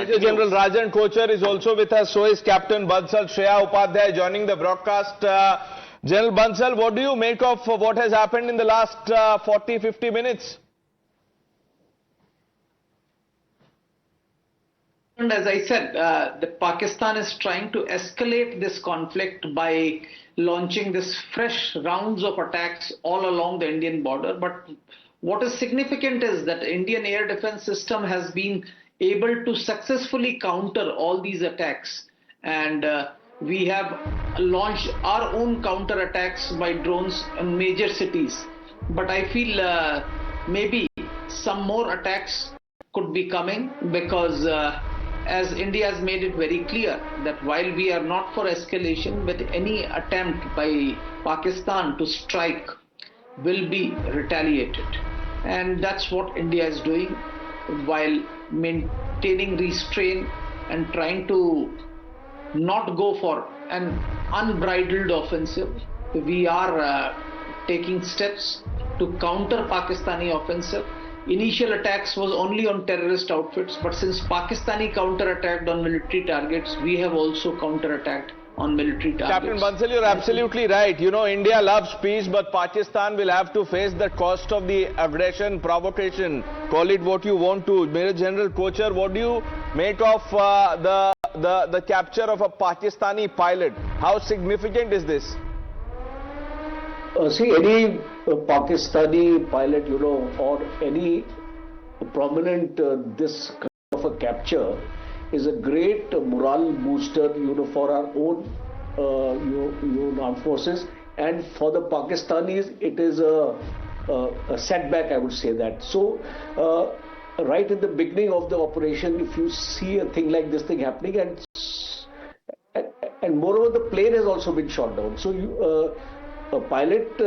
Major General Rajan Kochar is also with us, so is Captain Bansal Shreya Upadhyay joining the broadcast. General Bansal, what do you make of what has happened in the last 40-50 minutes? And as I said, Pakistan is trying to escalate this conflict by launching this fresh rounds of attacks all along the Indian border. But what is significant is that Indian air defense system has been able to successfully counter all these attacks. And we have launched our own counter attacks by drones in major cities. But I feel maybe some more attacks could be coming because as India has made it very clear that while we are not for escalation, but any attempt by Pakistan to strike will be retaliated. And that's what India is doing while maintaining restraint and trying to not go for an unbridled offensive. We are taking steps to counter Pakistani offensive. Initial attacks was only on terrorist outfits, but since Pakistani counter-attacked on military targets, we have also counter-attacked on military targets. Captain Bansal, you're absolutely right. You know, India loves peace, but Pakistan will have to face the cost of the aggression, provocation. Call it what you want to. Major General Kochar, what do you make of the capture of a Pakistani pilot? How significant is this? See, any Pakistani pilot, you know, or any prominent this kind of a capture is a great morale booster, you know, for our own armed forces, and for the Pakistanis, it is a setback, I would say that. So, right in the beginning of the operation, if you see a thing like this thing happening, and moreover, the plane has also been shot down. So, a pilot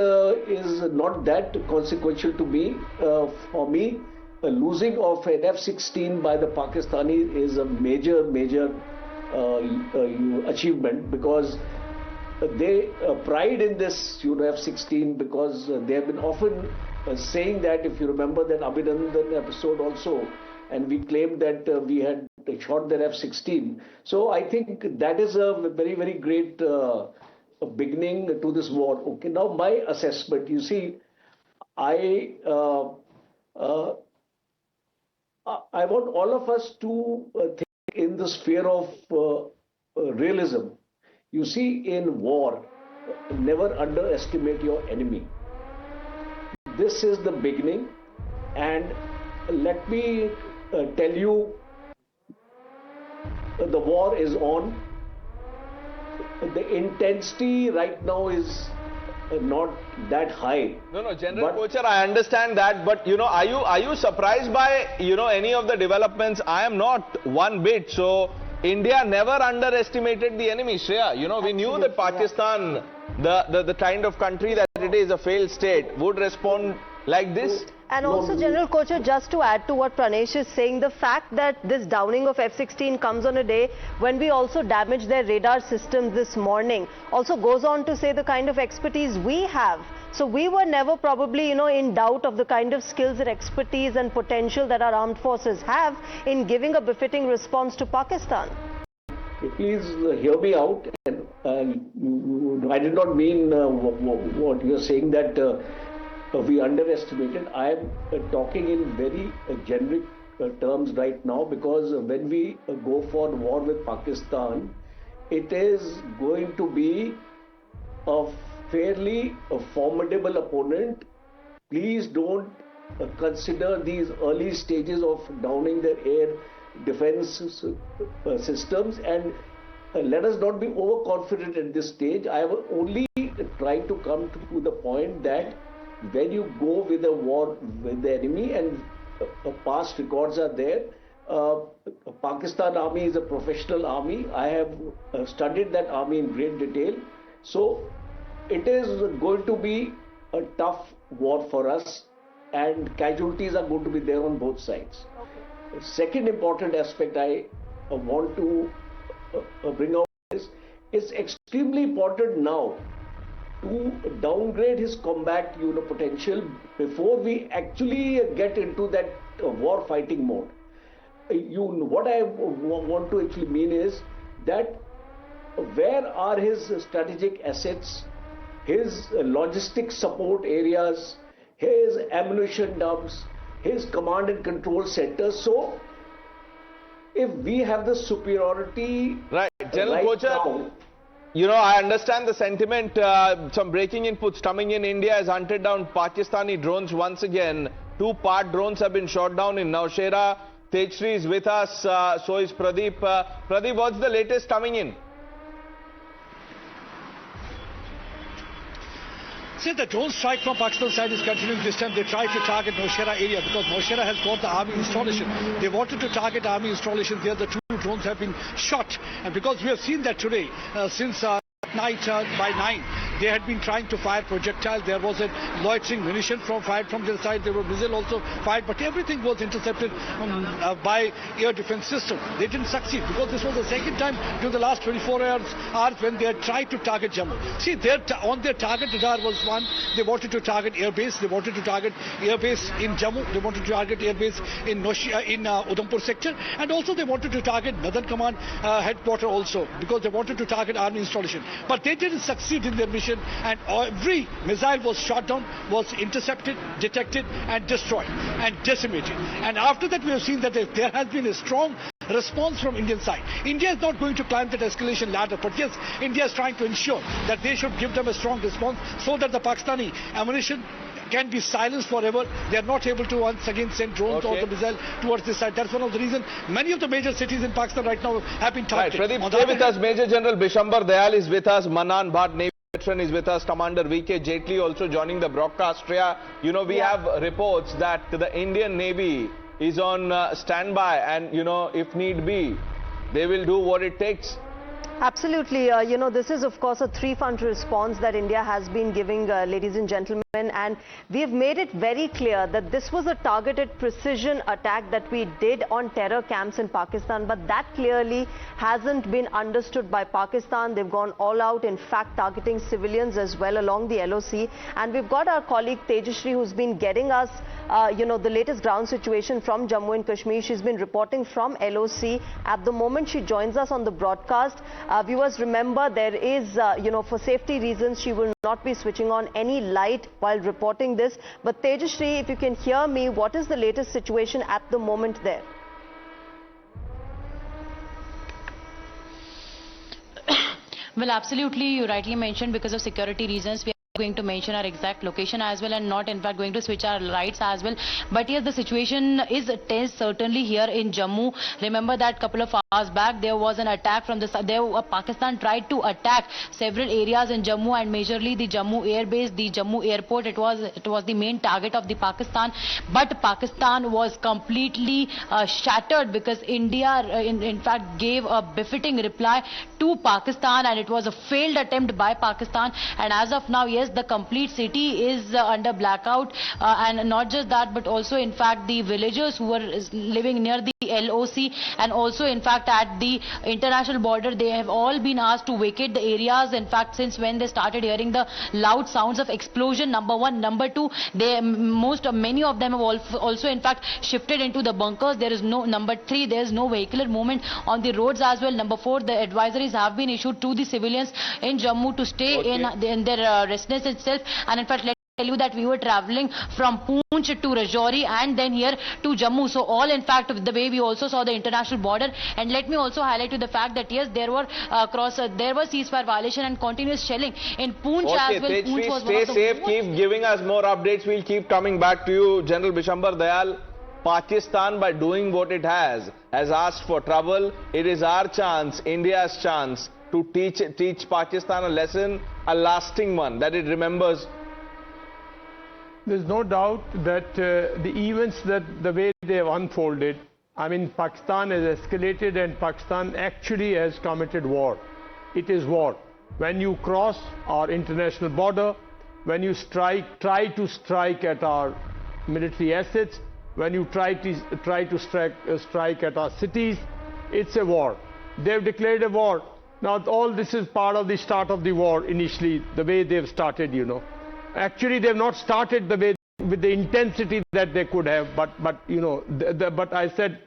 is not that consequential to me. For me, losing of an F-16 by the Pakistani is a major achievement, because they pride in this, you know, F-16, because they have been often saying that, if you remember that Abhinandan episode also, and we claimed that we had shot their F-16. So I think that is a very great beginning to this war. Okay, now my assessment, you see, I want all of us to think in the sphere of realism. You see, in war, never underestimate your enemy. This is the beginning, and let me tell you, the war is on. The intensity right now is not that high. No, General Kochar, I understand that, but you know, are you surprised by, you know, any of the developments? I am not one bit. So India never underestimated the enemy, Shreya. You know, we knew that Pakistan, the kind of country that it is, a failed state, would respond like this. And also, General Kochar, just to add to what Pranesh is saying, the fact that this downing of F-16 comes on a day when we also damaged their radar systems this morning also goes on to say the kind of expertise we have. So we were never probably, you know, in doubt of the kind of skills and expertise and potential that our armed forces have in giving a befitting response to Pakistan. Please hear me out. And, I did not mean what you're saying, that we underestimated. I am talking in very generic terms right now, because when we go for war with Pakistan, it is going to be a fairly formidable opponent. Please don't consider these early stages of downing their air defense systems, and let us not be overconfident at this stage. I am only trying to come to the point that when you go with a war with the enemy, and past records are there, Pakistan Army is a professional army. I have studied that army in great detail. So it is going to be a tough war for us, and casualties are going to be there on both sides. Okay. Second important aspect I want to bring out is, it's extremely important now to downgrade his combat, you know, potential before we actually get into that war fighting mode. what I want to actually mean is that where are his strategic assets, his logistic support areas, his ammunition dumps, his command and control centers. So if we have the superiority Right, General right Kocher, now, I understand the sentiment. Some breaking inputs coming in. India has hunted down Pakistani drones once again. 2 Part drones have been shot down in Nowshera. Tejshri is with us. So is Pradeep. Pradeep, what's the latest coming in? See, the drone strike from Pakistan side is continuing this time. They tried to target Nowshera area because Nowshera has got the army installation. They wanted to target army installation there. The 2 drones have been shot. And because we have seen that today, since night by 9, they had been trying to fire projectiles. There was a loitering munition fired from their side. There were missiles also fired, but everything was intercepted by air defense system. They didn't succeed because this was the second time during the last 24 hours when they had tried to target Jammu. See, on their target radar was one. They wanted to target airbase. They wanted to target airbase in Jammu. They wanted to target airbase in Udhampur sector, and also they wanted to target Northern Command headquarters also because they wanted to target army installation. But they didn't succeed in their mission, and every missile was shot down, was intercepted, detected and destroyed and decimated. And after that we have seen that there has been a strong response from Indian side. India is not going to climb that escalation ladder, but yes, India is trying to ensure that they should give them a strong response so that the Pakistani ammunition can be silenced forever. They are not able to once again send drones or the missile towards this side. That's one of the reasons many of the major cities in Pakistan right now have been targeted. Right, Pradeep, stay with us. Major General Bishambar Dayal is with us. Manan Bhatt, Navy veteran, is with us. Commander VK Jaitly also joining the broadcast. Shreya, we have reports that the Indian Navy is on standby, and if need be, they will do what it takes. Absolutely. This is, of course, a 3-front response that India has been giving, ladies and gentlemen. And we have made it very clear that this was a targeted precision attack that we did on terror camps in Pakistan. But that clearly hasn't been understood by Pakistan. They've gone all out, in fact, targeting civilians as well along the LOC. And we've got our colleague Tejshri, who's been getting us, the latest ground situation from Jammu and Kashmir. She's been reporting from LOC. At the moment, she joins us on the broadcast. Viewers, remember, there is, for safety reasons, she will not be switching on any light while reporting this. But Tejshri, if you can hear me, what is the latest situation at the moment there? Well, absolutely, you rightly mentioned, because of security reasons, we are going to mention our exact location as well, and not in fact going to switch our lights as well. But yes, the situation is tense certainly here in Jammu. Remember that couple of hours back there was an attack from the Pakistan tried to attack several areas in Jammu, and majorly the Jammu air base, the Jammu airport. It was the main target of the Pakistan, but Pakistan was completely shattered because India in fact gave a befitting reply to Pakistan, and it was a failed attempt by Pakistan. And as of now, yes, the complete city is under blackout, and not just that, but also in fact the villagers who were living near the LOC and also in fact at the international border, they have all been asked to vacate the areas. In fact, since when they started hearing the loud sounds of explosion, number one. Number two, many of them have also in fact shifted into the bunkers. There is no, number three, there is no vehicular movement on the roads as well. Number four, the advisories have been issued to the civilians in Jammu to stay in their residence itself. And in fact, let tell you that we were traveling from Poonch to Rajouri and then here to Jammu. So all in fact the way we also saw the international border. And let me also highlight to the fact that yes, there were there was ceasefire violation and continuous shelling in Poonch as well. Poonch was stay safe, keep giving us more updates. We'll keep coming back to you. General Bishambar Dayal, Pakistan, by doing what it has asked for trouble. It is our chance, India's chance, to teach Pakistan a lesson, a lasting one, that it remembers. There's no doubt that the events, that the way they have unfolded, I mean, Pakistan has escalated and Pakistan actually has committed war. It is war. When you cross our international border, when you try to strike at our military assets, when you try to strike at our cities, it's a war. They've declared a war. Now, all this is part of the start of the war initially, the way they've started, Actually, they've not started the way with the intensity that they could have. But you know, but I said,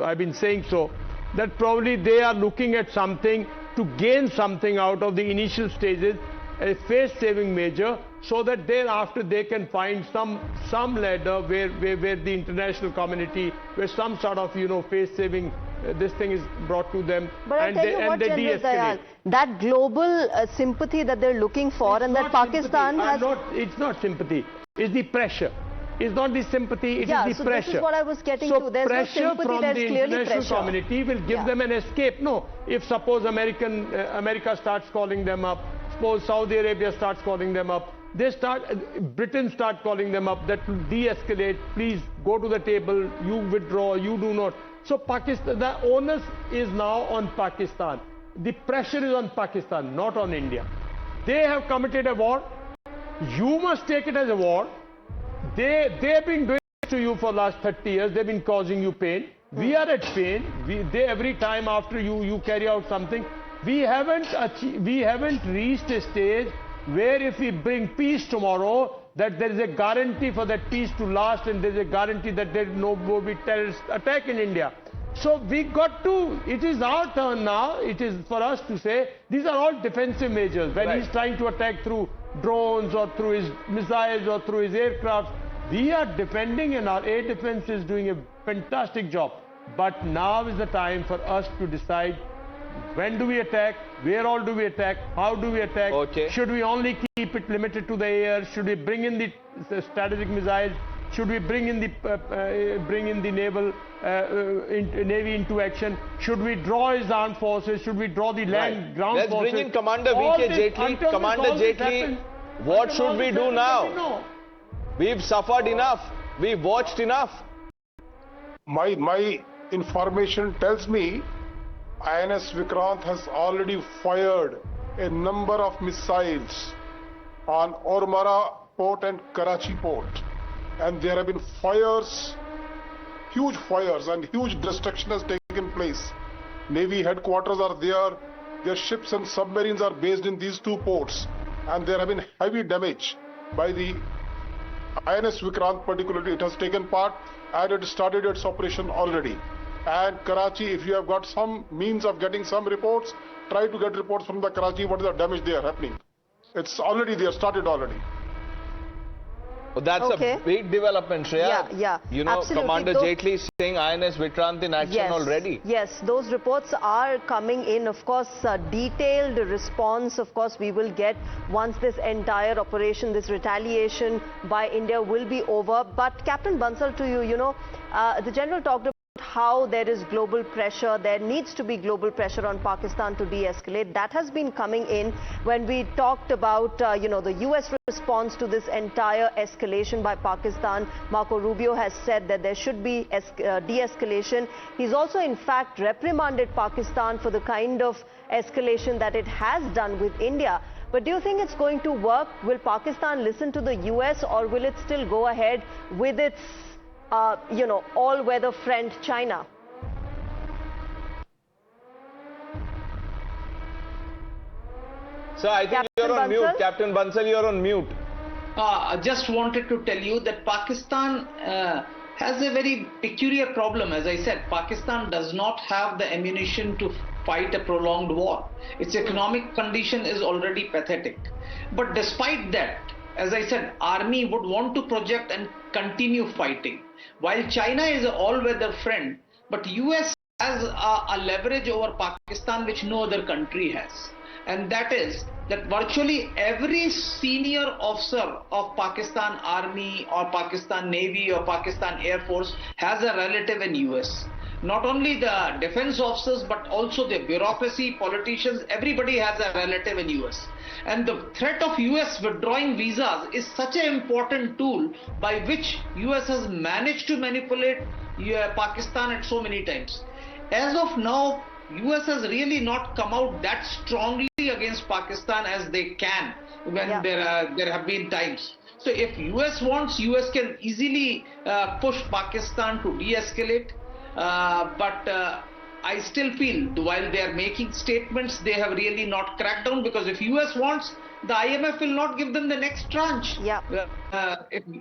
I've been saying so, that probably they are looking at something to gain something out of the initial stages, a face-saving measure, so that thereafter they can find some ladder where the international community, where some sort of, you know, face-saving this thing is brought to them, but and they de-escalate. That global sympathy that they're looking for, and that Pakistan has... It's not sympathy, it's the pressure. It's not the sympathy, it is the so pressure. This is what I was getting so to. There's no sympathy, from there's the clearly international pressure. community will give them an escape. No, if suppose America starts calling them up, suppose Saudi Arabia starts calling them up, Britain start calling them up, that will de-escalate, please go to the table, you withdraw, you do not. So Pakistan, the onus is now on Pakistan. The pressure is on Pakistan, not on India. They have committed a war. You must take it as a war. They've been doing this to you for the last 30 years. They've been causing you pain. We are at pain. Every time after you carry out something, we haven't reached a stage where if we bring peace tomorrow, that there is a guarantee for that peace to last, and there is a guarantee that there will no be terrorist attack in India. So we got to, it is our turn now, it is for us to say, these are all defensive measures. When he's trying to attack through drones or through his missiles or through his aircraft, we are defending, and our air defense is doing a fantastic job. But now is the time for us to decide, when do we attack, where all do we attack, how do we attack, should we only keep it limited to the air, should we bring in the strategic missiles, should we bring in the naval navy into action, should we draw his armed forces, should we draw the land ground forces. Let's bring in Commander VK Jaitly. Commander Jaitly, what should we do now? We've suffered enough, we've watched enough. My information tells me INS Vikrant has already fired a number of missiles on Ormara port and Karachi port, and there have been fires, huge fires, and huge destruction has taken place. Navy headquarters are there, their ships and submarines are based in these two ports, and there have been heavy damage by the INS Vikrant. Particularly, it has taken part and it started its operation already. And Karachi, if you have got some means of getting some reports, try to get reports from the Karachi, what is the damage they are happening. It's already there, started already. Well, that's a big development, Shreya. Yeah, you know, absolutely. Commander Jaitly is saying INS Vikrant in action already. Yes, those reports are coming in. Of course, detailed response, of course, we will get once this entire operation, this retaliation by India will be over. But Captain Bansal, to you, you know, the General talked about how there is global pressure, there needs to be global pressure on Pakistan to de-escalate. That has been coming in when we talked about, you know, the US response to this entire escalation by Pakistan. Marco Rubio has said that there should be de-escalation. He's also, in fact, reprimanded Pakistan for the kind of escalation that it has done with India. But do you think it's going to work? Will Pakistan listen to the US, or will it still go ahead with its you know, all-weather friend China? So I think you're on mute. Captain Bansal, you're on mute. I just wanted to tell you that Pakistan has a very peculiar problem. As I said, Pakistan does not have the ammunition to fight a prolonged war. Its economic condition is already pathetic. But despite that, as I said, army would want to project and continue fighting. While China is an all-weather friend, but US has a leverage over Pakistan which no other country has. And that is that virtually every senior officer of Pakistan Army or Pakistan Navy or Pakistan Air Force has a relative in US. Not only the defense officers, but also the bureaucracy, politicians, everybody has a relative in US. And the threat of US withdrawing visas is such an important tool by which US has managed to manipulate Pakistan at so many times. As of now, US has really not come out that strongly against Pakistan as they can when there have been times. So if US wants, US can easily push Pakistan to de-escalate. But I still feel while they are making statements, they have really not cracked down, because if US wants, the IMF will not give them the next tranche. Yeah.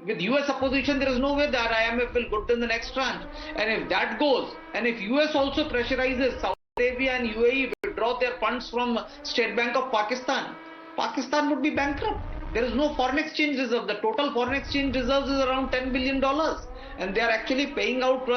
With US opposition, there is no way that IMF will give them the next tranche. And if that goes, and if US also pressurizes Saudi Arabia and UAE withdraw their funds from State Bank of Pakistan, Pakistan would be bankrupt. There is no foreign exchange reserve. The total foreign exchange reserves is around $10 billion. And they are actually paying out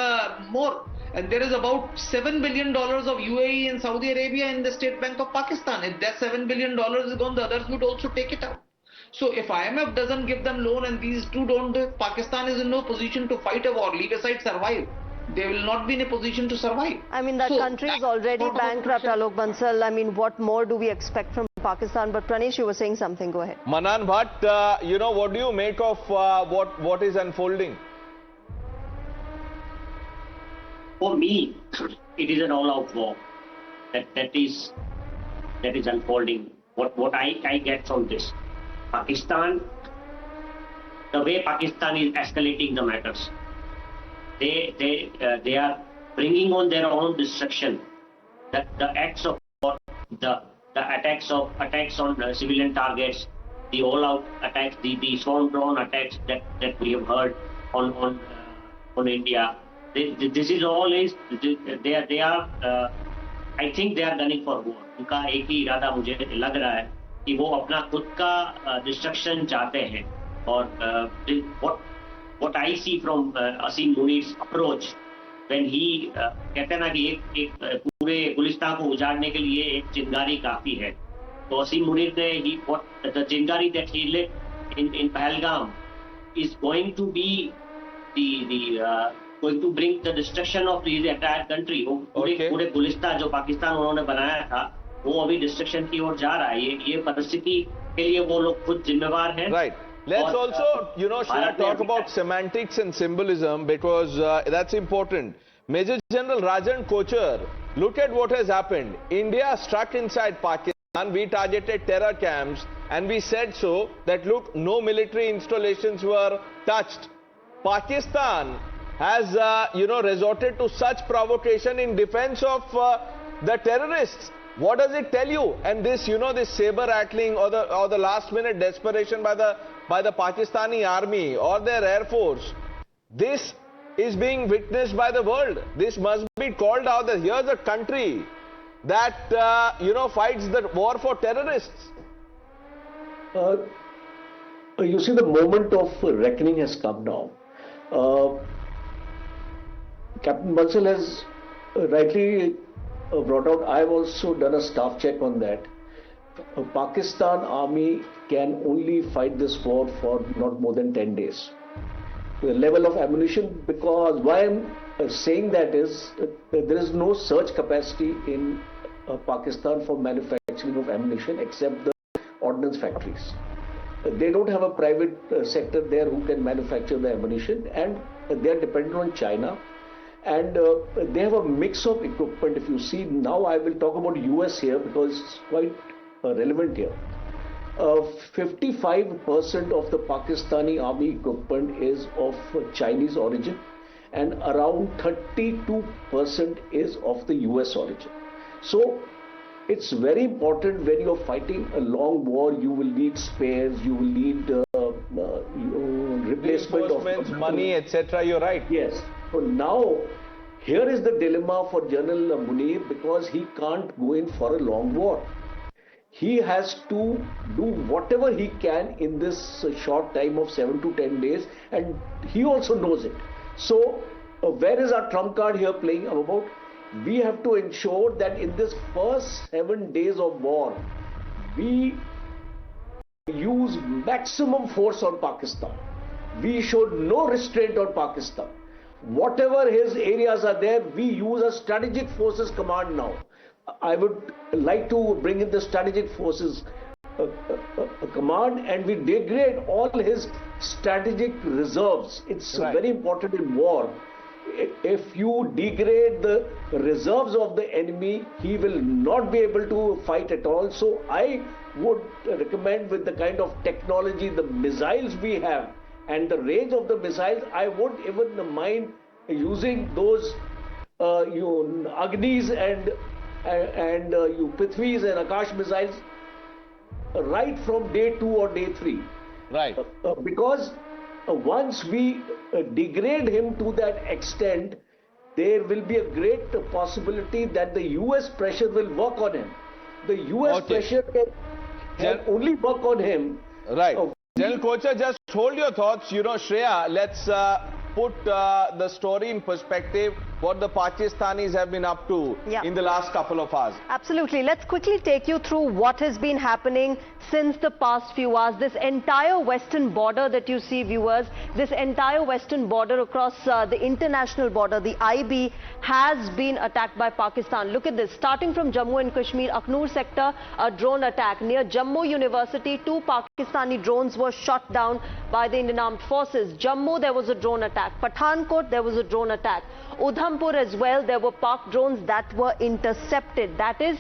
more. And there is about $7 billion of UAE and Saudi Arabia in the State Bank of Pakistan. If that $7 billion is gone, the others would also take it out. So if IMF doesn't give them loan and these two don't, Pakistan is in no position to fight a war, leave aside survive. They will not be in a position to survive. I mean, that country is already bankrupt, Alok Bansal. I mean, what more do we expect from Pakistan? But Pranesh, you were saying something. Go ahead. Manan Bhatt, what do you make of what is unfolding? For me, it is an all-out war that is unfolding. What I get from this, Pakistan, the way Pakistan is escalating the matters, they are bringing on their own destruction. That the acts of war, the attacks on civilian targets, the all-out attacks, the swarm drone attacks that we have heard on India. This is all is they are I think they are gunning for war. उनका एक ही इरादा मुझे लग रहा है कि वो अपना खुद का डिस्ट्रक्शन चाहते हैं. और what I see from Asim Munir's approach when he कहते हैं ना कि एक पूरे गुलिस्तान को उजाड़ने के लिए एक चिंगारी काफी है. तो Asim Munir ने the चिंगारी that he lit in Pahalgam is going to be going to bring the destruction of the entire country. वो पूरे गुलिस्तान जो पाकिस्तान उन्होंने बनाया था वो अभी डिस्ट्रक्शन की ओर जा रहा है. ये परिस्थिति के लिए वो लोग खुद जिम्मेवार हैं. Right. Let's also, Shreya, talk about semantics and symbolism because that's important. Major General Rajan Kochar, look at what has happened. India struck inside Pakistan. We targeted terror camps and we said so that look, no military installations were touched. Pakistan has, resorted to such provocation in defense of the terrorists. What does it tell you? And this, this saber rattling or the last minute desperation by the Pakistani army or their air force, this is being witnessed by the world. This must be called out that here's a country that, fights the war for terrorists. You see, the moment of reckoning has come now. Captain Bansal has rightly brought out, I have also done a staff check on that. Pakistan army can only fight this war for not more than 10 days. The level of ammunition, because why I'm saying that is, there is no surge capacity in Pakistan for manufacturing of ammunition except the ordnance factories. They don't have a private sector there who can manufacture the ammunition, and they are dependent on China. And they have a mix of equipment. If you see, now I will talk about US here because it's quite relevant here. 55% of the Pakistani army equipment is of Chinese origin and around 32% is of the US origin. So it's very important when you're fighting a long war, you will need spares, you will need replacement of money, etc. You're right. Yes. So now, here is the dilemma for General Munir because he can't go in for a long war. He has to do whatever he can in this short time of 7 to 10 days, and he also knows it. So, where is our trump card here playing about? We have to ensure that in this first 7 days of war, we use maximum force on Pakistan. We showed no restraint on Pakistan. Whatever his areas are there, we use a strategic forces command now. I would like to bring in the strategic forces command, and we degrade all his strategic reserves. It's very important in war. If you degrade the reserves of the enemy, he will not be able to fight at all. So I would recommend, with the kind of technology, the missiles we have, and the range of the missiles, I won't even mind using those Agnis and you Prithvis and Akash missiles. right from day 2 or day 3. Right. Because once we degrade him to that extent, there will be a great possibility that the US pressure will work on him. The US pressure can only work on him. Right. General Kocher, just hold your thoughts. You know, Shreya, let's put the story in perspective, what the Pakistanis have been up to in the last couple of hours. Absolutely. Let's quickly take you through what has been happening since the past few hours. This entire western border that you see, viewers, this entire western border across the international border, the IB, has been attacked by Pakistan. Look at this. Starting from Jammu and Kashmir, Aknoor sector, a drone attack. Near Jammu University, 2 Pakistani drones were shot down by the Indian Armed Forces. Jammu, there was a drone attack. Pathankot, there was a drone attack. Udhampur as well, there were Pak drones that were intercepted. That is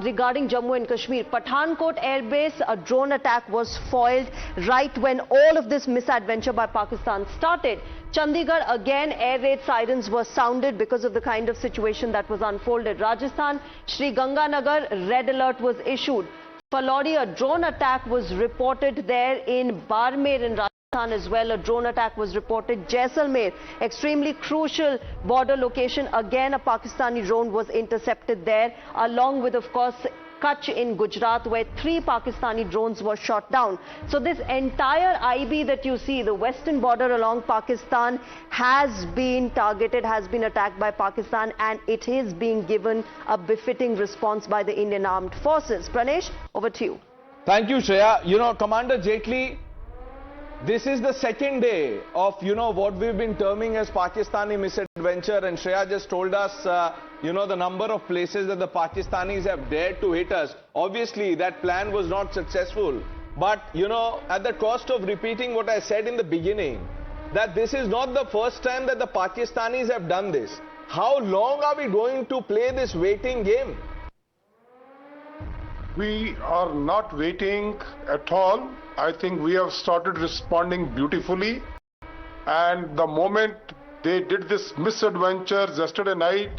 regarding Jammu and Kashmir. Pathankot Air Base, a drone attack was foiled right when all of this misadventure by Pakistan started. Chandigarh, again, air raid sirens were sounded because of the kind of situation that was unfolded. Rajasthan, Sri Ganganagar, red alert was issued. Falodi, a drone attack was reported there in Barmer in Rajasthan as well. A drone attack was reported. Jaisalmer, extremely crucial border location. Again, a Pakistani drone was intercepted there, along with, of course, Kutch in Gujarat, where 3 Pakistani drones were shot down. So this entire IB that you see, the western border along Pakistan, has been targeted, has been attacked by Pakistan, and it is being given a befitting response by the Indian Armed Forces. Pranesh, over to you. Thank you, Shreya. You know, Commander Jaitly, this is the second day of, you know, what we've been terming as Pakistani misadventure, and Shreya just told us, you know, the number of places that the Pakistanis have dared to hit us. Obviously, that plan was not successful. But, you know, at the cost of repeating what I said in the beginning, that this is not the first time that the Pakistanis have done this. How long are we going to play this waiting game? We are not waiting at all. I think we have started responding beautifully. And the moment they did this misadventure yesterday night,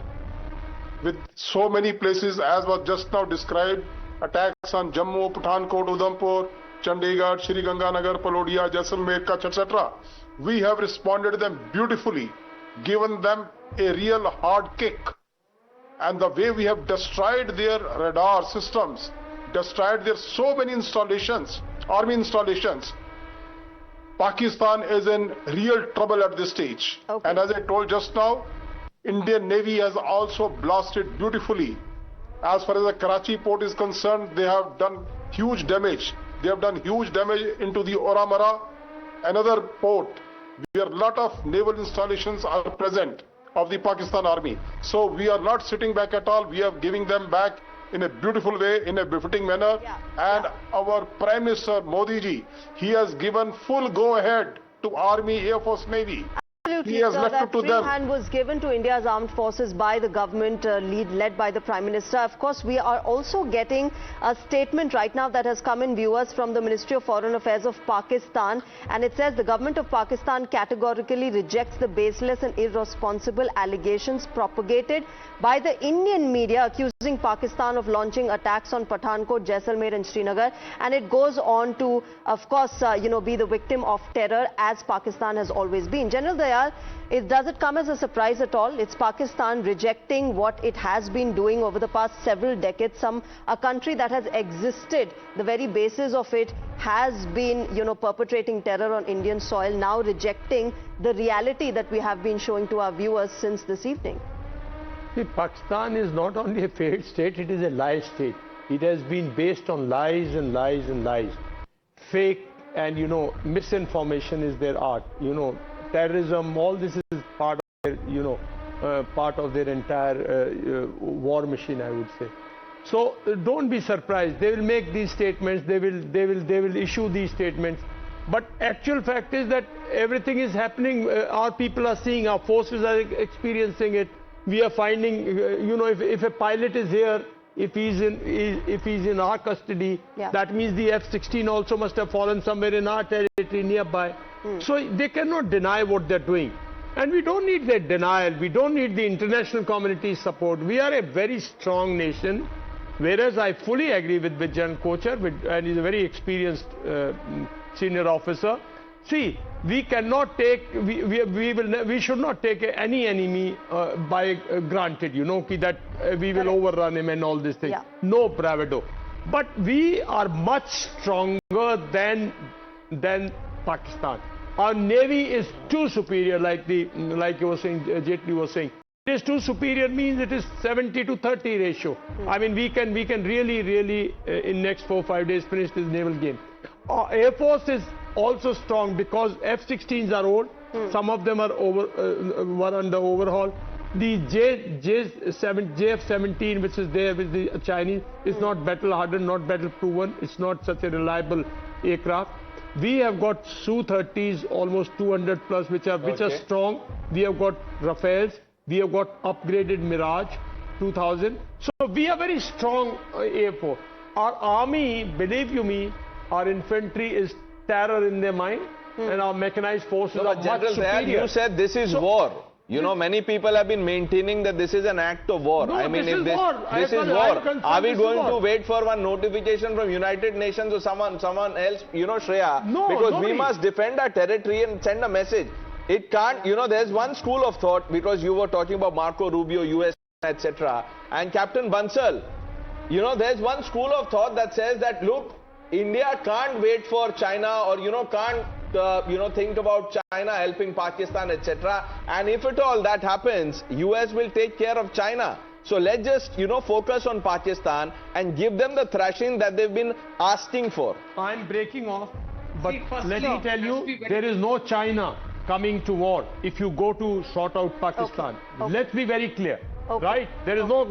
with so many places, as was just now described, attacks on Jammu, Pathankot, Udhampur, Chandigarh, Sri Ganganagar, Palodia, Jaisalmer, Kutch, etc., we have responded to them beautifully, given them a real hard kick. And the way we have destroyed their radar systems, destroyed their so many installations, army installations, Pakistan is in real trouble at this stage. Okay. And as I told just now, Indian Navy has also blasted beautifully. As far as the Karachi port is concerned, they have done huge damage. They have done huge damage into the Oramara, another port where a lot of naval installations are present of the Pakistan Army. So we are not sitting back at all. We are giving them back in a beautiful way, in a befitting manner. And our Prime Minister Modi ji, he has given full go-ahead to Army, Air Force, Navy. Absolutely, he has left that it to free them. hand was given to India's armed forces by the government, led by the Prime Minister. Of course, we are also getting a statement right now that has come in, viewers, from the Ministry of Foreign Affairs of Pakistan, and it says the government of Pakistan categorically rejects the baseless and irresponsible allegations propagated by the Indian media accusing Pakistan of launching attacks on Pathankot, Jaisalmer and Srinagar, and it goes on to, of course, be the victim of terror, as Pakistan has always been. General Dayal, does it come as a surprise at all? It's Pakistan rejecting what it has been doing over the past several decades. A country that has existed, the very basis of it has been, perpetrating terror on Indian soil, now rejecting the reality that we have been showing to our viewers since this evening. See, Pakistan is not only a failed state, it is a lie state. It has been based on lies and lies and lies. Fake and, misinformation is their art. Terrorism, all this is part of their, part of their entire war machine, I would say. So don't be surprised. They will make these statements. They will issue these statements. But actual fact is that everything is happening. Our people are seeing. Our forces are experiencing it. We are finding, if a pilot is here, if he's in our custody, that means the F-16 also must have fallen somewhere in our territory nearby. So they cannot deny what they're doing. And we don't need their denial. We don't need the international community's support. We are a very strong nation. Whereas I fully agree with General Kochar, and he's a very experienced senior officer. See, we cannot take, we should not take any enemy by granted, you know, that we will overrun him and all these things. Yeah. No bravado. But we are much stronger than Pakistan. Our navy is too superior, like you were saying, Jaitly was saying. It is too superior means it is 70 to 30 ratio. I mean, we can really in next 4-5 days finish this naval game. Our Air Force is also strong because F-16s are old. Some of them are were under overhaul. The JF-17, which is there with the Chinese, is not battle hardened, not battle proven. It's not such a reliable aircraft. We have got Su-30s, almost 200 plus, which are strong. We have got Rafales. We have got upgraded Mirage 2000. So we are very strong Air Force. Our army, believe you me, our infantry is terror in their mind, and our mechanized forces are much superior. You said this is war. You know, many people have been maintaining that this is an act of war. No, I mean, this if is war. This is war. Are we going to wait for one notification from United Nations or someone else? You know, Shreya, no, because we must defend our territory and send a message. It can't, you know, there's one school of thought, because you were talking about Marco Rubio, US, etc. and Captain Bansal. You know, there's one school of thought that says that, look, India can't wait for China, or, you know, can't, think about China helping Pakistan, etc. And if at all that happens, US will take care of China. So let's just, focus on Pakistan and give them the thrashing that they've been asking for. I'm breaking off, but let me tell you, there is no China coming to war if you go to sort out Pakistan. Okay. Let's be very clear. Okay. Right? There's no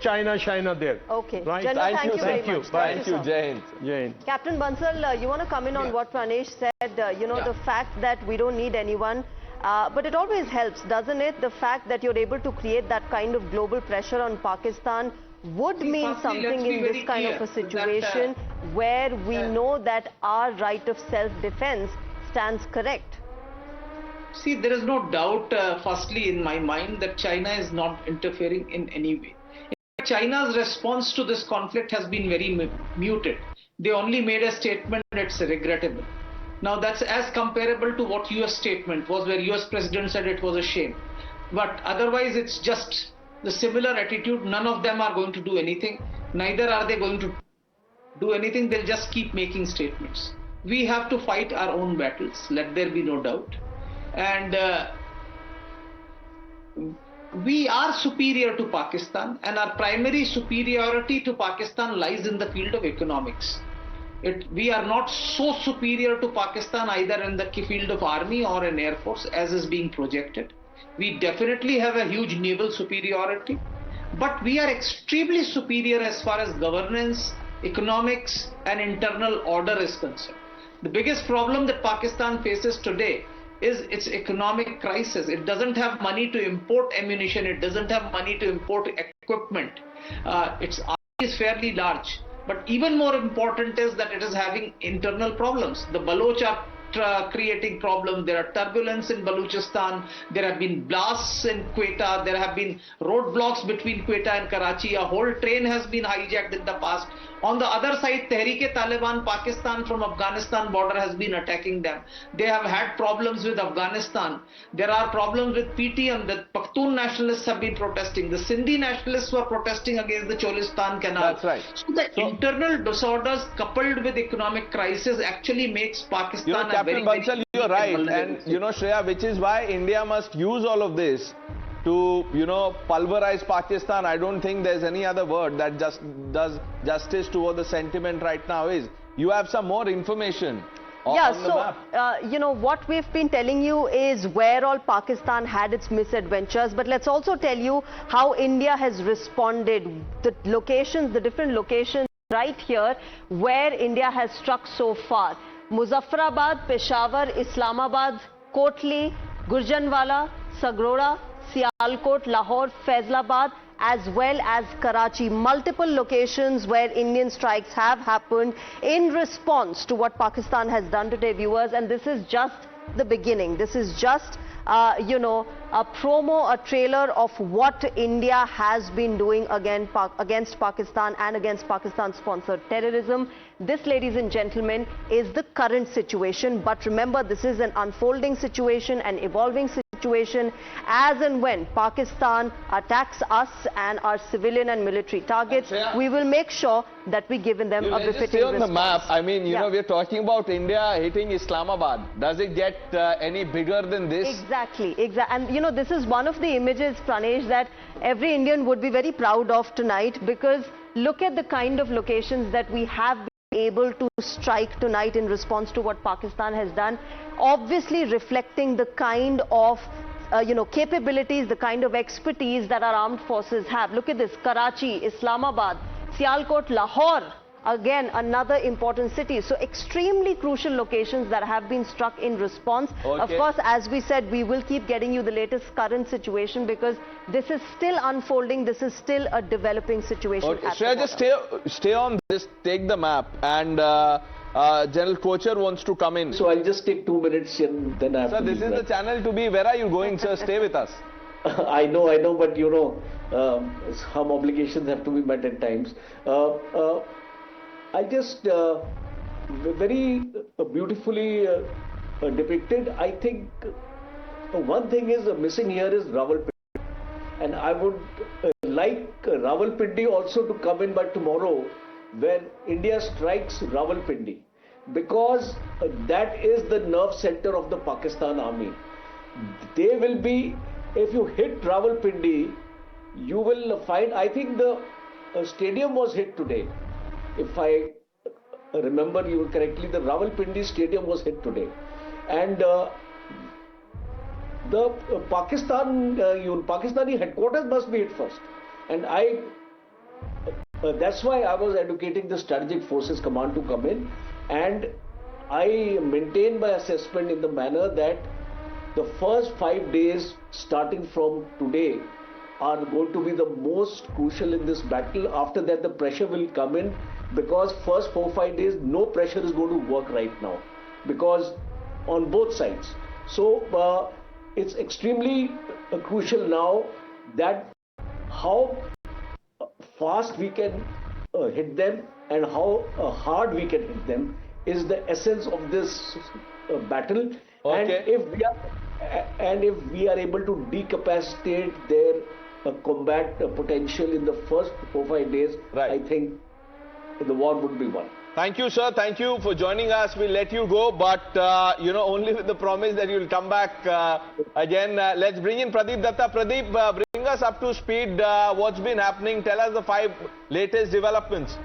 China there. Okay. Right? General, Thank you. very much. Thank you, Jai Hind. Captain Bansal, you want to come in on what Pranesh said, the fact that we don't need anyone, but it always helps, doesn't it? The fact that you're able to create that kind of global pressure on Pakistan would mean something in this kind of a situation where we know that our right of self-defense stands correct. See, there is no doubt, firstly, in my mind, that China is not interfering in any way. China's response to this conflict has been very muted. They only made a statement that it's regrettable. Now, that's as comparable to what US statement was, where US President said it was a shame. But otherwise, it's just the similar attitude. None of them are going to do anything. Neither are they going to do anything. They'll just keep making statements. We have to fight our own battles, let there be no doubt. And we are superior to Pakistan, and our primary superiority to Pakistan lies in the field of economics. We are not so superior to Pakistan either in the field of army or in air force as is being projected. We definitely have a huge naval superiority, but we are extremely superior as far as governance, economics and internal order is concerned. The biggest problem that Pakistan faces today is its economic crisis. It doesn't have money to import ammunition. It doesn't have money to import equipment. Its army is fairly large. But even more important is that it is having internal problems. The Baloch are creating problems. There are turbulence in Balochistan. There have been blasts in Quetta. There have been roadblocks between Quetta and Karachi. A whole train has been hijacked in the past. On the other side, Tehreek-e-Taliban, Pakistan from Afghanistan border has been attacking them. They have had problems with Afghanistan. There are problems with PTM. The Pakhtun nationalists have been protesting. The Sindhi nationalists were protesting against the Cholistan Canal. That's right. So the internal disorders coupled with economic crisis actually makes Pakistan Captain Bansal, you're right. And, Shreya, which is why India must use all of this to, pulverize Pakistan. I don't think there's any other word that just does justice to what the sentiment right now is. You have some more information on the map. What we've been telling you is where all Pakistan had its misadventures, but let's also tell you how India has responded. The locations, the different locations right here where India has struck so far. Muzaffarabad, Peshawar, Islamabad, Kotli, Gurjanwala, Sagroda, Sialkot, Lahore, Faisalabad, as well as Karachi. Multiple locations where Indian strikes have happened in response to what Pakistan has done today, viewers. And this is just the beginning. This is just you know, a promo, a trailer of what India has been doing against Pakistan and against Pakistan-sponsored terrorism. This, ladies and gentlemen, is the current situation. But remember, this is an unfolding situation, an evolving situation. As and when Pakistan attacks us and our civilian and military targets, we will make sure that we give them a befitting response. Stay on the map. I mean, you know, we're talking about India hitting Islamabad. Does it get any bigger than this? Exactly. And, you know, this is one of the images, Pranesh, that every Indian would be very proud of tonight, because look at the kind of locations that we have been able to strike tonight in response to what Pakistan has done, obviously reflecting the kind of you know, capabilities, the kind of expertise that our armed forces have. Look at this: Karachi, Islamabad, Sialkot, Lahore, again another important city. So extremely crucial locations that have been struck in response. Of course, as we said, we will keep getting you the latest current situation, because this is still unfolding, this is still a developing situation. Shreya, just stay on this, take the map, and General Kocher wants to come in. So I'll just take 2 minutes and then I have Sir, to this is the channel to be. Where are you going, sir? Stay with us. I know, but you know, some obligations have to be met at times. I just very beautifully depicted. I think one thing is missing here is Rawalpindi, and I would like Rawalpindi also to come in by tomorrow when India strikes Rawalpindi, because that is the nerve center of the Pakistan army. They will be, if you hit Rawalpindi, you will find, I think the stadium was hit today. If I remember you correctly, the Rawalpindi stadium was hit today. And the Pakistani headquarters must be hit first. And that's why I was advocating the Strategic Forces Command to come in. And I maintain my assessment in the manner that the first 5 days starting from today are going to be the most crucial in this battle. After that, the pressure will come in, because first 4-5 days no pressure is going to work right now, because on both sides. So it's extremely crucial now that how fast we can hit them and how hard we can hit them is the essence of this battle. And if we are able to decapacitate their combat potential in the first 4-5 days, I think the war would be won. Thank you, sir. Thank you for joining us. We'll let you go, but you know, only with the promise that you'll come back again. Let's bring in Pradeep Datta. Pradeep, bring us up to speed. What's been happening? Tell us the 5 latest developments.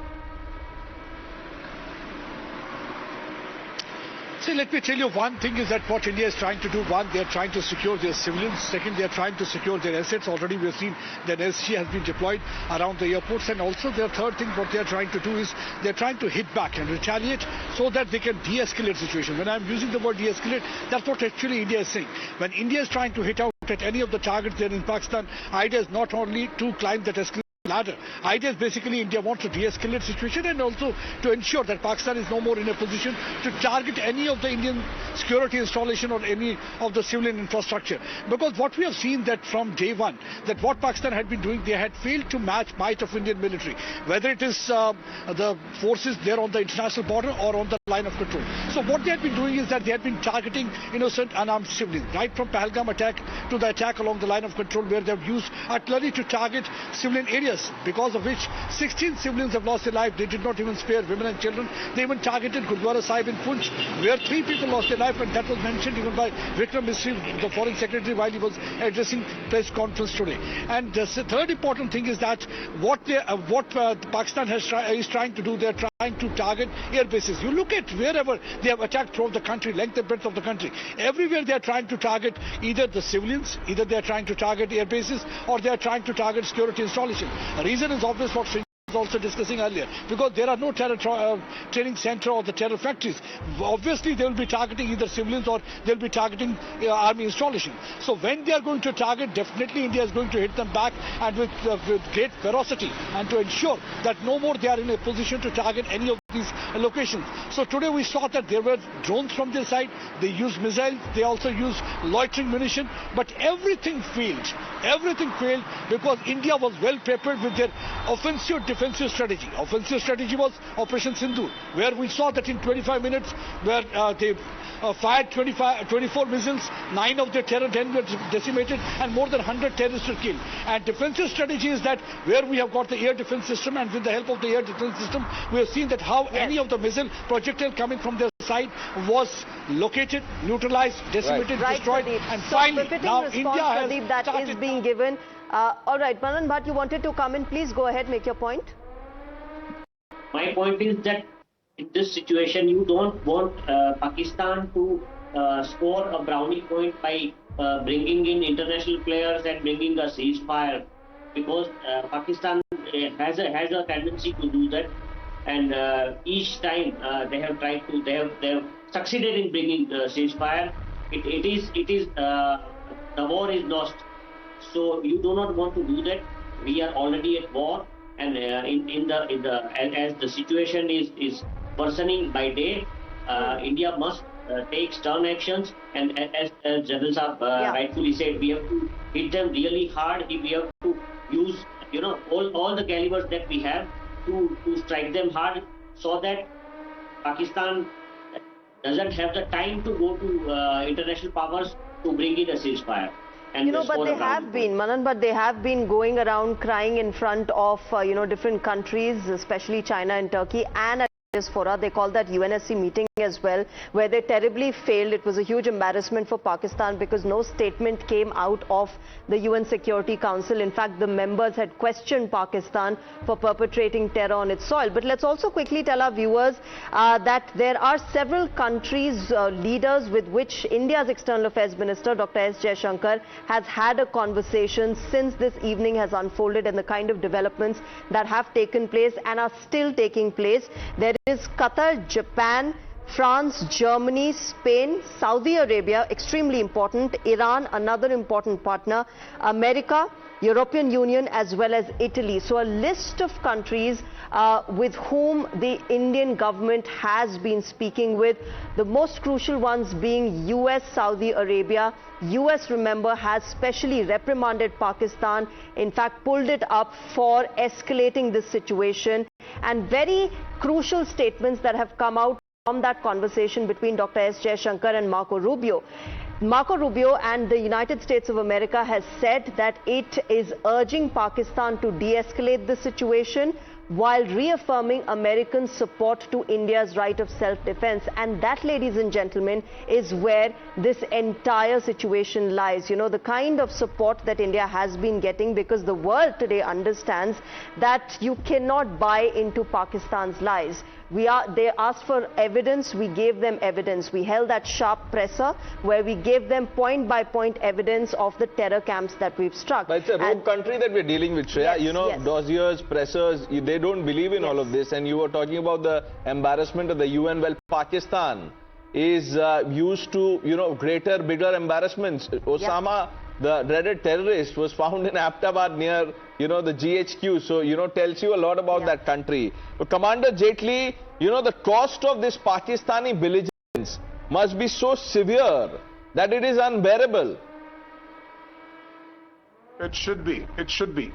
See, let me tell you, one thing is that what India is trying to do: one, they are trying to secure their civilians; second, they are trying to secure their assets. Already we have seen that SG has been deployed around the airports, and also their third thing, what they are trying to do is they are trying to hit back and retaliate so that they can de-escalate situation. When I am using the word de-escalate, that's what actually India is saying. When India is trying to hit out at any of the targets there in Pakistan, idea is not only to climb that escalation ladder. Idea is basically India wants to de-escalate situation and also to ensure that Pakistan is no more in a position to target any of the Indian security installation or any of the civilian infrastructure. Because what we have seen that from day one, that what Pakistan had been doing, they had failed to match might of Indian military, whether it is the forces there on the international border or on the line of control. So what they had been doing is that they had been targeting innocent unarmed civilians, right from Pahalgam attack to the attack along the line of control, where they have used artillery to target civilian areas, because of which 16 civilians have lost their life. They did not even spare women and children. They even targeted Gurdwara Sahib in Punch, where 3 people lost their life, and that was mentioned even by Vikram Misri, the foreign secretary, while he was addressing press conference today. And the third important thing is that what Pakistan is trying to do, they are trying to target air bases. You look at wherever they have attacked throughout the country, length and breadth of the country, everywhere they are trying to target either the civilians, either they are trying to target air bases, or they are trying to target security installation. The reason is obvious, what Singh was also discussing earlier, because there are no terror training center or the terror factories. Obviously they will be targeting either civilians or they will be targeting army installation. So when they are going to target, definitely India is going to hit them back, and with great ferocity, and to ensure that no more they are in a position to target any of the these locations. So today we saw that there were drones from their side, they used missiles, they also used loitering munition, but everything failed. Everything failed because India was well prepared with their offensive defensive strategy. Offensive strategy was Operation Sindoor, where we saw that in 25 minutes, where they fired 24 missiles, 9 of their terror den were decimated, and more than 100 terrorists were killed. And defensive strategy is that where we have got the air defense system, and with the help of the air defense system, we have seen that how any of the missile projectile coming from their side was located, neutralized, decimated, destroyed, and so finally now response, India has Pradeep, that is being given. All right, Manan Bhatt, you wanted to come in. Please go ahead, make your point. My point is that in this situation, you don't want Pakistan to score a brownie point by bringing in international players and bringing a ceasefire, because Pakistan has a tendency to do that, and each time they have tried to, they have succeeded in bringing ceasefire. The war is lost, so you do not want to do that. We are already at war, and as the situation is worsening by day, India must take stern actions, and as General Saab rightfully said, we have to hit them really hard. We have to use all the calibers that we have to strike them hard, so that Pakistan doesn't have the time to go to international powers to bring in a ceasefire. And but they have been, Manan, but they have been going around crying in front of, different countries, especially China and Turkey, and at this fora. They call that UNSC meeting as well, where they terribly failed. It was a huge embarrassment for Pakistan because no statement came out of the UN Security Council. In fact, the members had questioned Pakistan for perpetrating terror on its soil. But let's also quickly tell our viewers that there are several countries' leaders with which India's External Affairs Minister, Dr. S. Jaishankar, has had a conversation since this evening has unfolded, and the kind of developments that have taken place and are still taking place. There is Qatar, Japan, France, Germany, Spain, Saudi Arabia, extremely important, Iran, another important partner, America, European Union, as well as Italy. So a list of countries with whom the Indian government has been speaking with, the most crucial ones being US, Saudi Arabia. US, remember, has specially reprimanded Pakistan, in fact pulled it up for escalating this situation, and very crucial statements that have come out from that conversation between Dr. S. Jaishankar and Marco Rubio. Marco Rubio and the United States of America has said that it is urging Pakistan to de-escalate the situation while reaffirming American support to India's right of self-defense. And that, ladies and gentlemen, is where this entire situation lies. The kind of support that India has been getting, because the world today understands that you cannot buy into Pakistan's lies. They asked for evidence, we gave them evidence. We held that sharp presser where we gave them point-by-point evidence of the terror camps that we've struck. But it's a rogue country that we're dealing with, Shreya. Yes, Dossiers, pressers, they don't believe in all of this. And you were talking about the embarrassment of the UN. Well, Pakistan is used to, greater, bigger embarrassments. Osama, the dreaded terrorist, was found in Ahmedabad near, the GHQ. So, tells you a lot about that country. But Commander Jaitly, the cost of this Pakistani belligerence must be so severe that it is unbearable. It should be. It should be.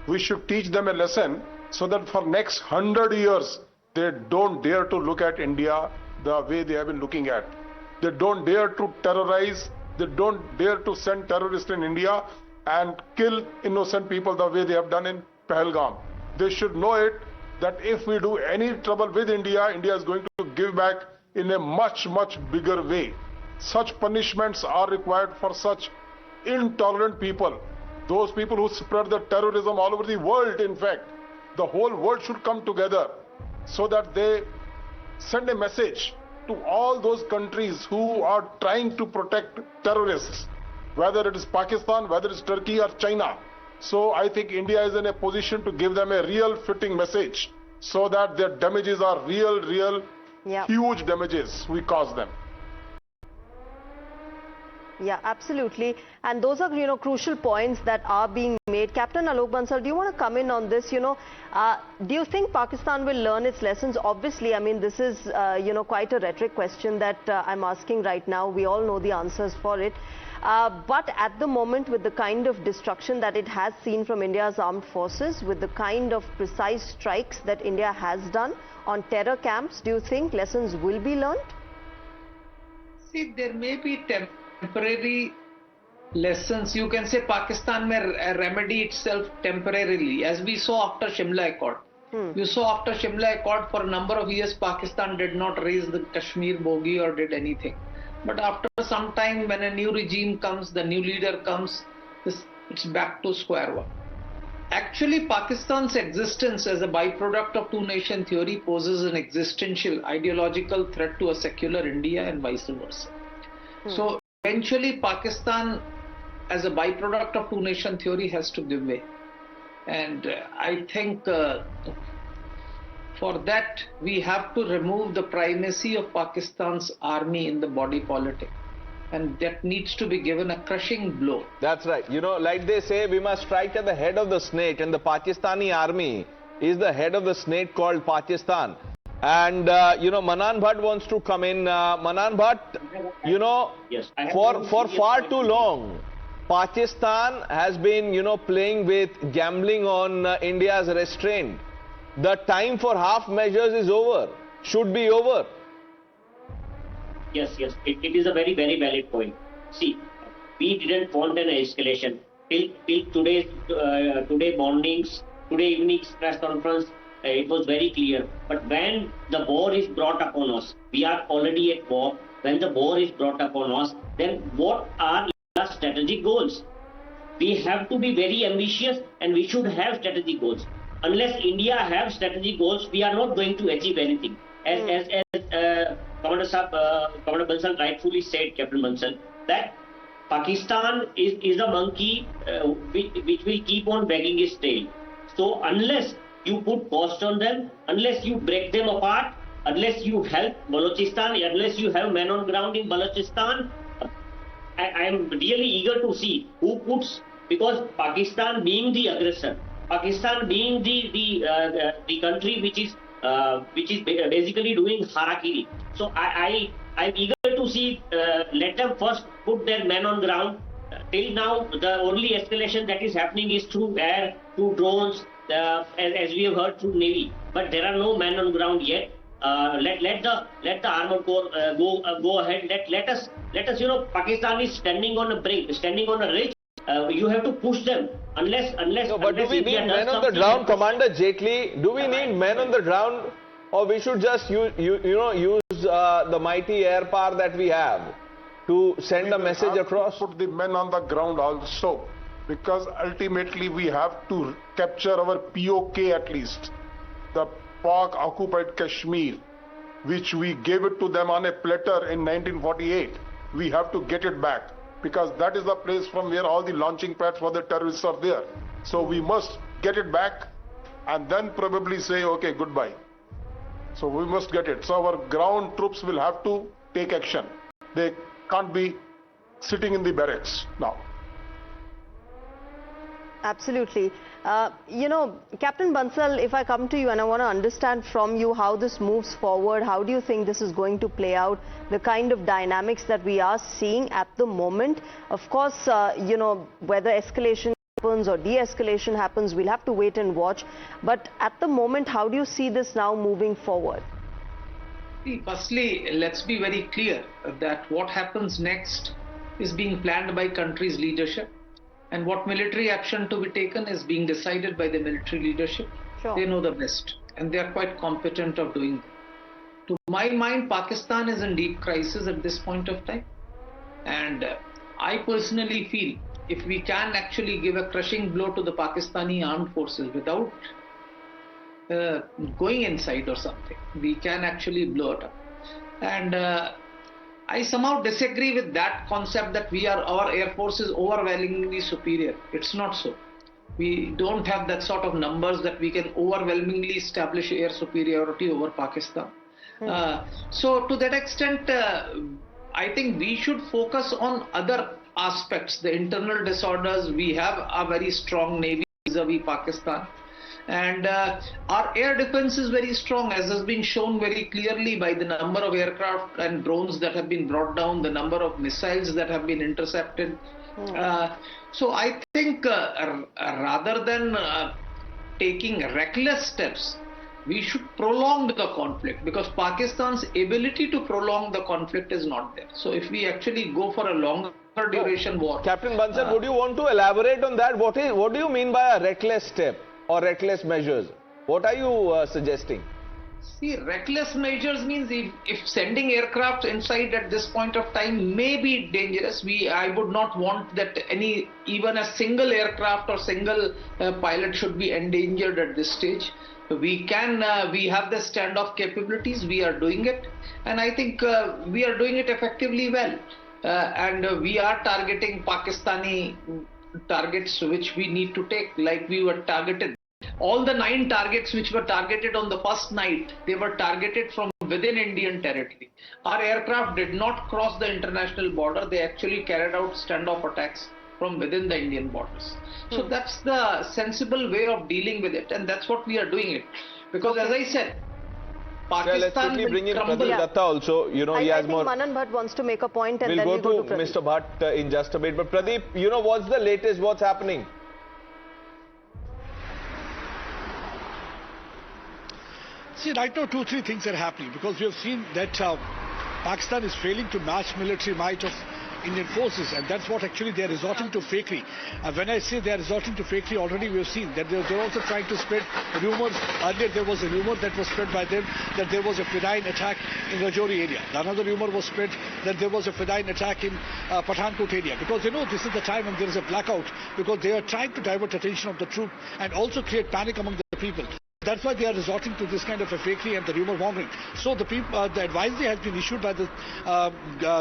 We should teach them a lesson so that for next 100 years, they don't dare to look at India the way they have been looking at. They don't dare to terrorize. They don't dare to send terrorists in India and kill innocent people the way they have done in Pahalgam. They should know it that if we do any trouble with India, India is going to give back in a much, much bigger way. Such punishments are required for such intolerant people. Those people who spread the terrorism all over the world, in fact. The whole world should come together so that they send a message to all those countries who are trying to protect terrorists, whether it is Pakistan, whether it's Turkey or China. So I think India is in a position to give them a real fitting message so that their damages are real, huge damages we cause them. Yeah, absolutely. And those are, crucial points that are being made. Captain Alok Bansal, do you want to come in on this? Do you think Pakistan will learn its lessons? Obviously, I mean, this is, quite a rhetoric question that I'm asking right now. We all know the answers for it. But at the moment, with the kind of destruction that it has seen from India's armed forces, with the kind of precise strikes that India has done on terror camps, do you think lessons will be learned? See, there may be temporary lessons. You can say Pakistan may remedy itself temporarily, as we saw after Shimla Accord. You saw after Shimla Accord for a number of years, Pakistan did not raise the Kashmir bogey or did anything. But after some time, when a new regime comes, the new leader comes, it's back to square one. Actually, Pakistan's existence as a byproduct of two-nation theory poses an existential ideological threat to a secular India and vice versa. So eventually, Pakistan as a byproduct of two-nation theory has to give way. And I think for that, we have to remove the primacy of Pakistan's army in the body politic. And that needs to be given a crushing blow. That's right. Like they say, we must strike at the head of the snake, and the Pakistani army is the head of the snake called Pakistan. And, Manan Bhatt wants to come in. Manan Bhatt, yes, for far too long, Pakistan has been, playing with gambling on India's restraint. The time for half measures is over, should be over. Yes, it is a very, very valid point. See, we didn't want an escalation. Till today morning's, today evening's press conference, it was very clear. But when the war is brought upon us, we are already at war. When the war is brought upon us, then what are the strategic goals? We have to be very ambitious and we should have strategic goals. Unless India have strategic goals, we are not going to achieve anything. As Commander Bansal rightfully said, Captain Bansal, that Pakistan is a monkey which will keep on wagging its tail. So unless you put cost on them, unless you break them apart, unless you help Balochistan, unless you have men on ground in Balochistan, I am really eager to see who puts, because Pakistan being the aggressor, Pakistan being the country which is basically doing harakiri. So I'm eager to see, let them first put their men on ground. Till now, the only escalation that is happening is through air, through drones, as we have heard, through Navy. But there are no men on ground yet. Let the armored corps go ahead. Let us. Pakistan is standing on a brink, standing on a ridge. You have to push them unless. No, but do we need men on the ground, Commander Jaitly? Do we need men on the ground, or we should just use the mighty air power that we have to send a message across? Put the men on the ground also, because ultimately we have to capture our POK at least, the Pak occupied Kashmir, which we gave it to them on a platter in 1948. We have to get it back, because that is the place from where all the launching pads for the terrorists are there. So we must get it back and then probably say, okay, goodbye. So we must get it. So our ground troops will have to take action. They can't be sitting in the barracks now. Absolutely. Captain Bansal, if I come to you and I want to understand from you how this moves forward, how do you think this is going to play out, the kind of dynamics that we are seeing at the moment? Of course, whether escalation happens or de-escalation happens, we'll have to wait and watch. But at the moment, how do you see this now moving forward? Firstly, let's be very clear that what happens next is being planned by country's leadership. And what military action to be taken is being decided by the military leadership. Sure. They know the best and they are quite competent of doing that. To my mind, Pakistan is in deep crisis at this point of time. And I personally feel if we can actually give a crushing blow to the Pakistani armed forces without going inside or something, we can actually blow it up. And I somehow disagree with that concept that our air force is overwhelmingly superior. It's not so. We don't have that sort of numbers that we can overwhelmingly establish air superiority over Pakistan. So to that extent, I think we should focus on other aspects, the internal disorders. We have a very strong navy vis-a-vis Pakistan. And our air defense is very strong, as has been shown very clearly by the number of aircraft and drones that have been brought down, the number of missiles that have been intercepted. So I think rather than taking reckless steps, we should prolong the conflict, because Pakistan's ability to prolong the conflict is not there. So if we actually go for a longer duration war. Captain Bansal, would you want to elaborate on that? What do you mean by a reckless step or reckless measures? What are you suggesting? See, reckless measures means if sending aircraft inside at this point of time may be dangerous. I would not want that even a single aircraft or single pilot should be endangered at this stage. We have the standoff capabilities, we are doing it, and I think we are doing it effectively well. And we are targeting Pakistani targets which we need to take, like we were targeted. All the 9 targets which were targeted on the first night, they were targeted from within Indian territory. Our aircraft did not cross the international border, they actually carried out standoff attacks from within the Indian borders. So that's the sensible way of dealing with it, and that's what we are doing it. Because as I said, Pakistan let's quickly bring in Pradeep Datta also. You know, he has more. Manan Bhatt wants to make a point, and then we'll we'll go to Mr. Bhatt in just a bit. But Pradeep, you know, what's the latest? What's happening? See, right now 2-3 things are happening, because we have seen that Pakistan is failing to match military might of Indian forces, and that's what actually they are resorting to fakery. When I say they are resorting to fakery, already we have seen that they're also trying to spread rumors. Earlier there was a rumor that was spread by them that there was a Fedayeen attack in Rajouri area. Another rumor was spread that there was a Fedayeen attack in Pathankot area, because they know this is the time when there is a blackout, because they are trying to divert attention of the troop and also create panic among the people. That's why they are resorting to this kind of a fakery and the rumor mongering. So the advisory has been issued by the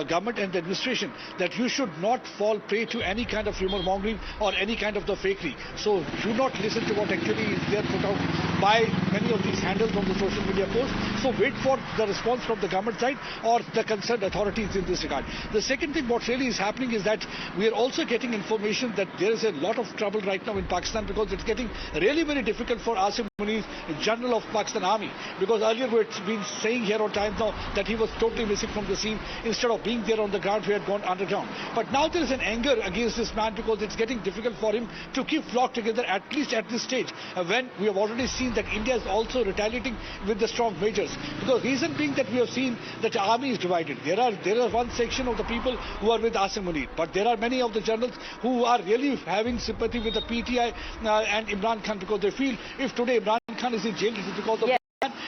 government and the administration that you should not fall prey to any kind of rumor mongering or any kind of the fakery. So do not listen to what actually is there put out by many of these handles on the social media posts. So wait for the response from the government side or the concerned authorities in this regard. The second thing what really is happening is that we are also getting information that there is a lot of trouble right now in Pakistan, because it's getting really very difficult for Asim Munir, General of Pakistan Army, because earlier we had been saying here on times now that he was totally missing from the scene. Instead of being there on the ground, he had gone underground. But now there is an anger against this man, because it's getting difficult for him to keep flock together, at least at this stage, when we have already seen that India is also retaliating with the strong measures. Because reason being that we have seen that the army is divided. There are one section of the people who are with Asim Munir, but there are many of the generals who are really having sympathy with the PTI and Imran Khan, because they feel if today Imran Khan is in jail, it is because of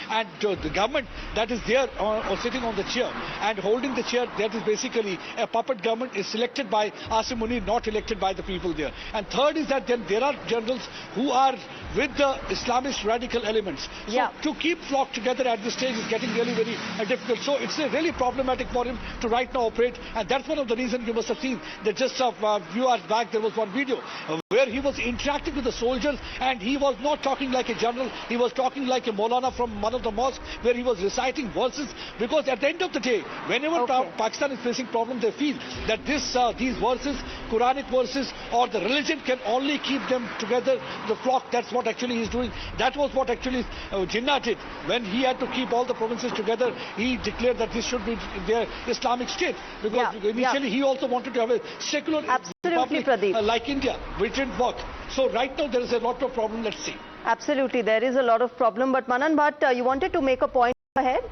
and the government that is there or sitting on the chair and holding the chair, that is basically a puppet government, is selected by Asim Munir, not elected by the people there. And third is that then there are generals who are with the Islamist radical elements. So to keep flock together at this stage is getting really very difficult. So it's really problematic for him to right now operate, and that's one of the reasons you must have seen that just a few hours back there was one video where he was interacting with the soldiers, and he was not talking like a general, he was talking like a Maulana from one of the mosques, where he was reciting verses, because at the end of the day, whenever Pakistan is facing problems, they feel that these verses, Quranic verses or the religion, can only keep them together, the flock. That's what actually he's doing. That was what actually Jinnah did. When he had to keep all the provinces together, he declared that this should be their Islamic state, because initially he also wanted to have a secular republic like India, which didn't work. So right now there is a lot of problem. Let's see. Absolutely, there is a lot of problem. But Manan Bhatt, you wanted to make a point ahead?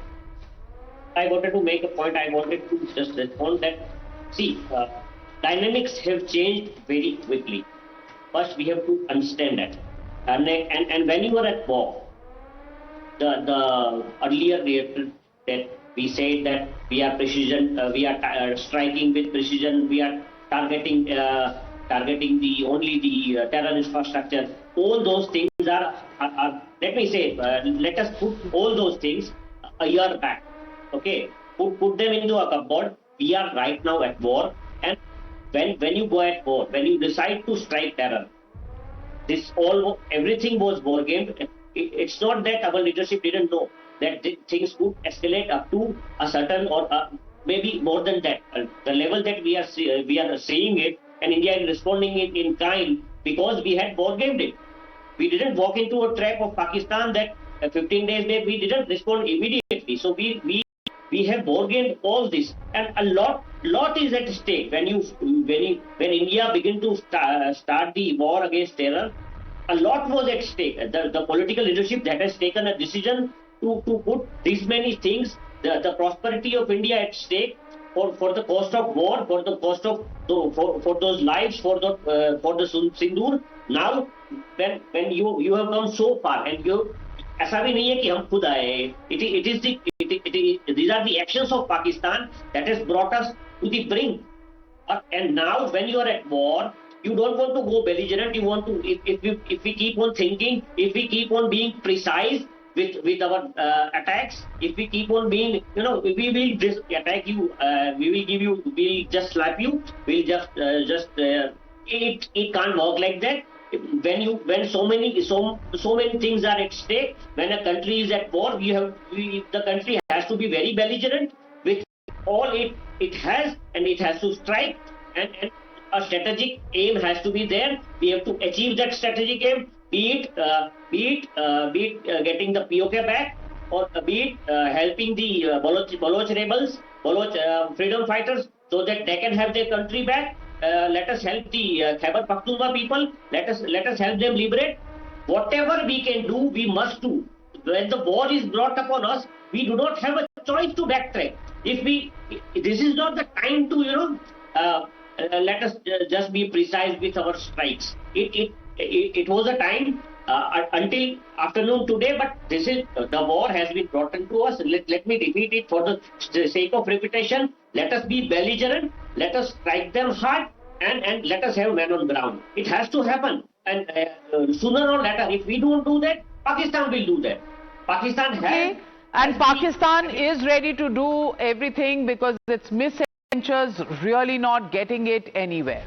I wanted to make a point. I wanted to just respond that, see, dynamics have changed very quickly. First, we have to understand that. And when you are at war, the earlier that we say that we are precision, we are striking with precision, we are targeting only the terror infrastructure. All those things are let me say, let us put all those things a year back. Okay, put them into a cupboard. We are right now at war, and when you go at war, when you decide to strike terror, everything was war game. It's not that our leadership didn't know that things could escalate up to a certain or maybe more than that. The level that we are seeing it, and India is responding it in kind because we had war gamed it. We didn't walk into a trap of Pakistan that 15 days later we didn't respond immediately. So we have bargained all this, and a lot is at stake when India began to start the war against terror. A lot was at stake. The political leadership that has taken a decision to put these many things, the prosperity of India at stake, for the cost of war, for the cost of for those lives, for the Sindoor. Now when you have come so far, and you ऐसा भी नहीं है कि हम खुद आए. These are the actions of Pakistan that has brought us to the brink. And now when you are at war, you don't want to go belligerent. You want to, if we keep on thinking, if we keep on being precise with our attacks, if we keep on being, we will just attack you, we will give you, we'll just slap you, we'll just it can't work like that. When so many things are at stake, when a country is at war, the country has to be very belligerent with all it has, and it has to strike, and a strategic aim has to be there. We have to achieve that strategic aim, be it getting the POK back, or be it helping the Baloch rebels, Baloch freedom fighters, so that they can have their country back. Let us help the Khyber Pakhtunkhwa people. Let us help them liberate. Whatever we can do, we must do. When the war is brought upon us, we do not have a choice to backtrack. This is not the time to let us just be precise with our strikes. It was a time until afternoon today, but this is the war has been brought into us. Let me repeat it for the sake of repetition. Let us be belligerent. Let us strike them hard, and let us have men on ground. It has to happen, and sooner or later, if we don't do that, Pakistan will do that. Pakistan has. And Pakistan is ready to do everything because its misadventures really not getting it anywhere.